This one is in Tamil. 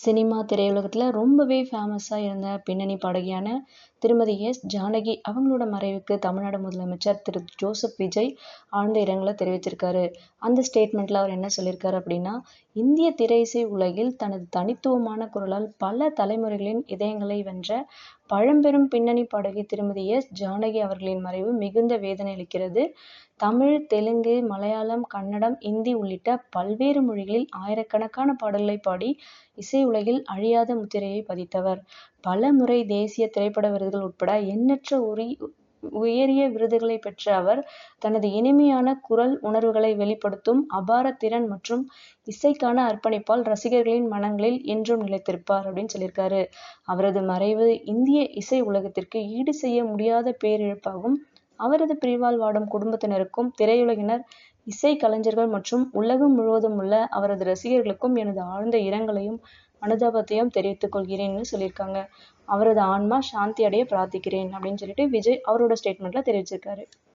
சினிமா திரையுலகத்துல ரொம்பவே ஃபேமஸா இருந்த பின்னணி பாடகியான திருமதி ஜானகி அவங்களோட மறைவுக்கு தமிழ்நாடு முதலமைச்சர் திரு ஜோசப் விஜய் ஆழ்ந்த இரங்கலை தெரிவிச்சிருக்காரு. அந்த ஸ்டேட்மெண்ட்ல அவர் என்ன சொல்லியிருக்காரு அப்படின்னா, இந்திய திரையிசை உலகில் தனது தனித்துவமான குரலால் பல தலைமுறைகளின் இதயங்களை வென்ற பழம்பெரும் பின்னணி பாடகி திருமதி ஜானகி அவர்களின் மறைவு மிகுந்த வேதனை அளிக்கிறது. தமிழ், தெலுங்கு, மலையாளம், கன்னடம், இந்தி உள்ளிட்ட பல்வேறு மொழிகளில் ஆயிரக்கணக்கான பாடல்களை பாடி இசை உலகில் அழியாத முத்திரையை பதித்தவர். பல முறை தேசிய திரைப்பட விருதுகள் உட்பட எண்ணற்ற உயரிய விருதுகளை பெற்ற அவர் தனது இனிமையான குரல் உணர்வுகளை வெளிப்படுத்தும் அபார திறன் மற்றும் இசைக்கான அர்ப்பணிப்பால் ரசிகர்களின் மனங்களில் என்றும் நிலைத்திருப்பார் அப்படின்னு சொல்லியிருக்காரு. அவரது மறைவு இந்திய இசை உலகத்திற்கு ஈடு செய்ய முடியாத பேரிழப்பாகும். அவரது பிரிவால் வாடும் குடும்பத்தினருக்கும், திரையுலகினர், இசை கலைஞர்கள் மற்றும் உலகம் முழுவதும் உள்ள அவரது ரசிகர்களுக்கும் எனது ஆழ்ந்த இரங்கலையும் அனுதாபத்தையும் தெரிவித்துக் கொள்கிறேன்னு சொல்லியிருக்காங்க. அவரது ஆன்மா சாந்தி அடைய பிரார்த்திக்கிறேன் அப்படின்னு சொல்லிட்டு விஜய் அவரோட ஸ்டேட்மெண்ட்ல தெரிவிச்சிருக்காரு.